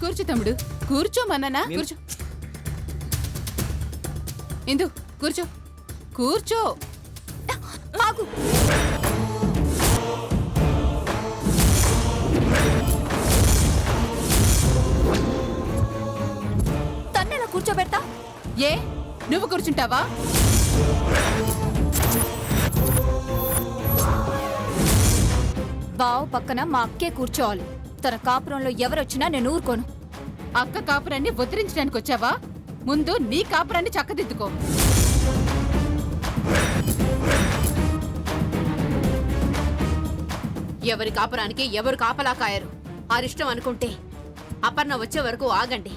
కూర్చో తమ్ముడు, కూర్చోమన్నానా? కూర్చో ఇందు, కూర్చో కూర్చో. ఆగు. తన్నెలా కూర్చోబెడతా? ఏ నువ్వు కూర్చుంటావా? బావు పక్కన మా అక్కే కూర్చోవాలి. తన కాపురంలో ఎవరొచ్చినా నేను ఊరుకోను. అక్క కాపురాన్ని ఉద్ధరించడానికి వచ్చావా? ముందు నీ కాపురాన్ని చక్కదిద్దుకో. ఎవరి కాపురానికి ఎవరు కాపలా కాయరు. అరిష్టం అనుకుంటే అపర్ణ వచ్చే వరకు ఆగండి.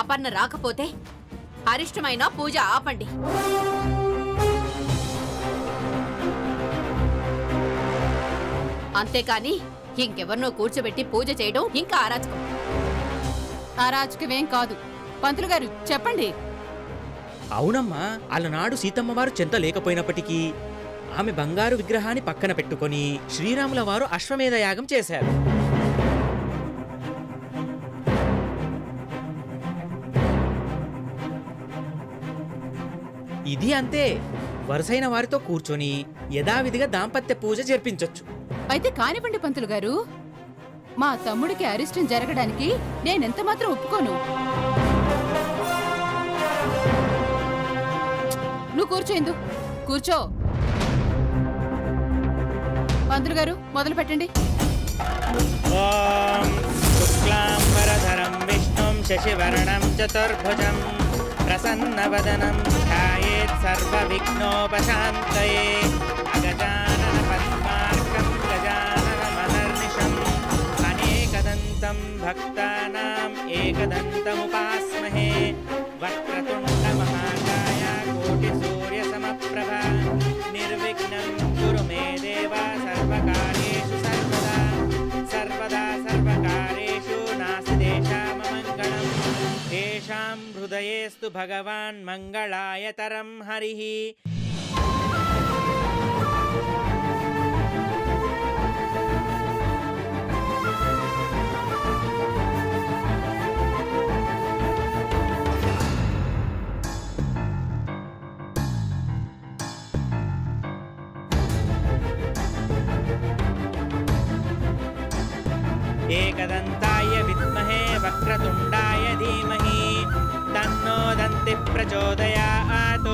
అపర్ణ రాకపోతే అరిష్టమైన పూజ ఆపండి. అంతేకాని ఇంకెవరినో కూర్చోబెట్టి పూజ చేయడం ఇంకా అరాచకం. అరాచకమేం కాదు. పంతులు గారు చెప్పండి. అవునమ్మా, అలనాడు సీతమ్మవారు చెంత లేకపోయినప్పటికీ ఆమె బంగారు విగ్రహాన్ని పక్కన పెట్టుకొని శ్రీరాముల వారు అశ్వమేధ యాగం చేశారు. ఇది అంతే, వరుసైన వారితో కూర్చొని యథావిధిగా దాంపత్య పూజ జరిపించొచ్చు. అయితే కానివ్వండి పంతులు గారు. మా తమ్ముడికి అరిష్టం జరగడానికి నేనెంత మాత్రం ఒప్పుకోను. నువ్వు కూర్చో ఇందు, కూర్చో. పంతులు గారు మొదలు పెట్టండి. ఓం శుక్లాంబరధరం విష్ణుం శశివర్ణం చతుర్భుజం ప్రసన్నవదనం ధ్యాయేత్ సర్వవిఘ్నోపశాంతయే అగజానన పద్మార్కం గజానన మహర్నిశం అనేకదంతం భక్తానాం ఏకదంతముపాస్మహే వక్రతుండ మహాకాయ కోటి సూర్య సమప్రభ నిర్విఘ్నం కురు మే దేవ సర్వకార్యేషు సర్వదా సర్వదా సర్వకార్యేషు నాస్తి దేశామమంగళం తేషాం హృదయేస్తు భగవాన్ మంగళాయతరం హరిః. ఏకదంతాయ విద్మహే వక్రతుండాయ ధీమహి తన్నో దంతి ప్రచోదయాత్.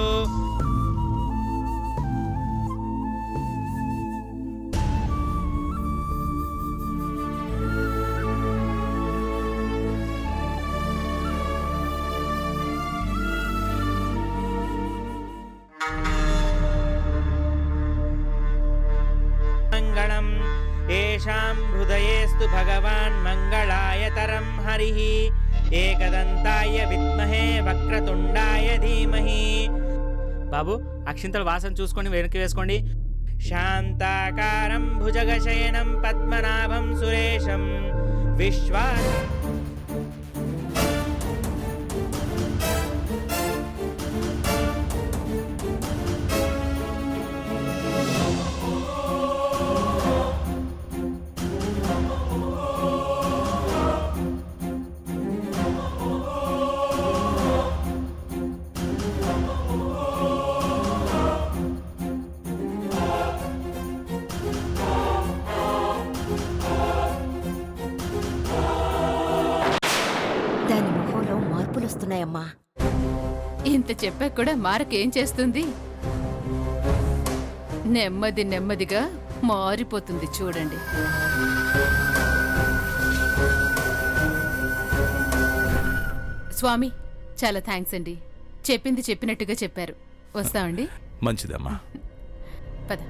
మంగళం ఏషాం హృదయేస్తు భగవాన్ మంగళాయతరం హరిః. ఏకదంతాయ విద్మహే వక్రతుండాయ ధీమహి. బాబు, అక్షింతల వాసన చూసుకొని వెనక్కి వేసుకోండి. శాంతాకారం భుజగశయనం పద్మనాభం సురేశం విశ్వా దాని మొహంలో మార్పులొస్తున్నాయమ్మా. ఇంత చెప్పాక కూడా మారకేం చేస్తుంది? నెమ్మది నెమ్మదిగా మారిపోతుంది చూడండి. స్వామి, చాలా థ్యాంక్స్ అండి. చెప్పింది చెప్పినట్టుగా చెప్పారు. వస్తామండి. మంచిదమ్మా. పద.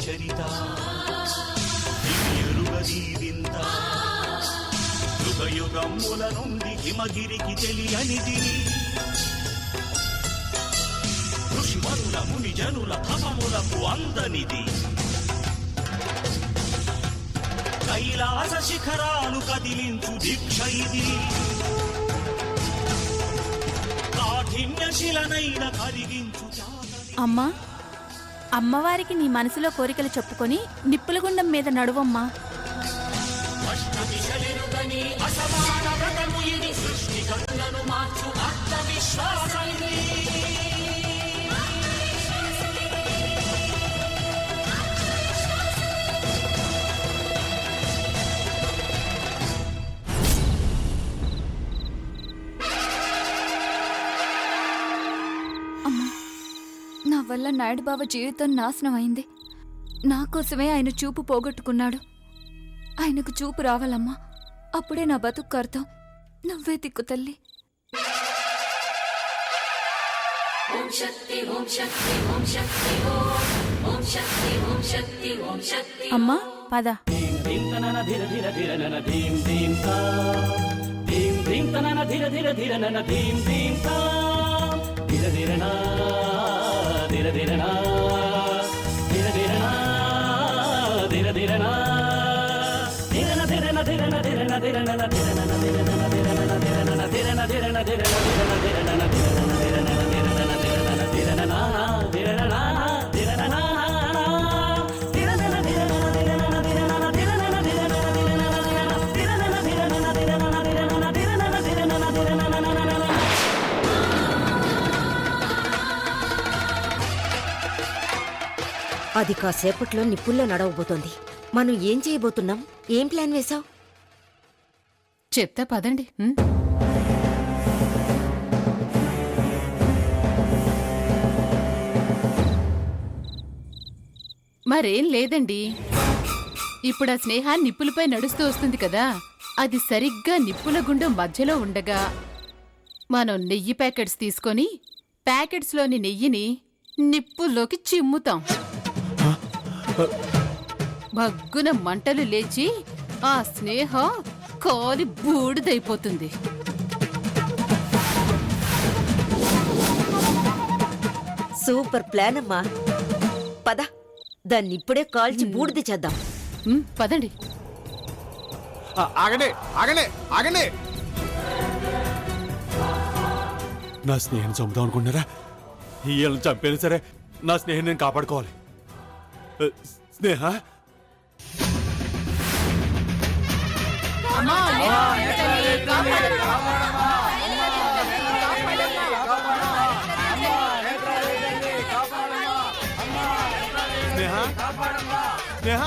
చరిత దివ్యరుగది వింత యుగయుగముల నుండి హిమగిరికి తెలియనిది ముని జనుల తపములకు అందనిది కైలాస శిఖరాలు కదిలించు దీక్ష ఇది కాఠిన్య శిలనైన కరిగించు త్యాగని అమ్మా అమ్మవారికి నీ మనసులో కోరికలు చెప్పుకొని నిప్పుల గుండం మీద నడువమ్మా. అష్టదిశలెరుగని అసమాన వ్రతము ఇది సృష్టికర్తను మార్చు ఆత్మవిశ్వాసం ఇది. నా వల్ల నాయుడు బావ జీవితం నాశనం అయింది. నా కోసమే ఆయన చూపు పోగొట్టుకున్నాడు. ఆయనకు చూపు రావాలమ్మా, అప్పుడే నా బతుకు అర్థం. నువ్వే దిక్కు తల్లి. అమ్మా పద. అది కాసేపట్లో నిప్పుల్లో నడవబోతోంది. మనం ఏం చేయబోతున్నాం? ఏం ప్లాన్ వేశావు? చెప్తా పదండి. ఉమ్. మరేం లేదండి. ఇప్పుడు ఆ స్నేహ నిప్పులపై నడుస్తూ వస్తుంది కదా, అది సరిగ్గా నిప్పుల గుండం మధ్యలో ఉండగా మనం నెయ్యి ప్యాకెట్స్ తీసుకొని ప్యాకెట్స్లోని నెయ్యిని నిప్పుల్లోకి చిమ్ముతాం. భగ్గున మంటలు లేచి ఆ స్నేహ కాలి బూడిదైపోతుంది. సూపర్ ప్లాన్ అమ్మా. పద, దాన్ని ఇప్పుడే కాల్చి బూడిద చేద్దాం. పదండి. ఆగండి ఆగండి ఆగండి. నా స్నేహితుని చంపుదాం అనుకుంటున్నారా? వీళ్ళని చంపేది సరే, నా స్నేహితుని నేను కాపాడుకోవాలి. స్నేహ స్నేహ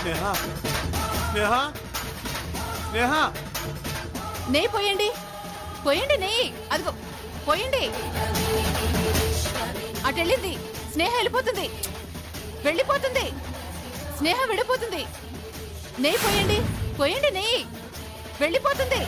స్నేహ స్నేహ స్నేహ నెయ్యి పోయండి, పోయండి నెయ్యి. అదిగో పోయండి. అటు వెళ్ళింది స్నేహ, వెళ్ళిపోతుంది, వెళ్ళిపోతుంది. స్నేహ వెళ్ళిపోతుంది. నెయ్యి పోయండి, పోయండి నెయ్యి, వెళ్ళిపోతుంది.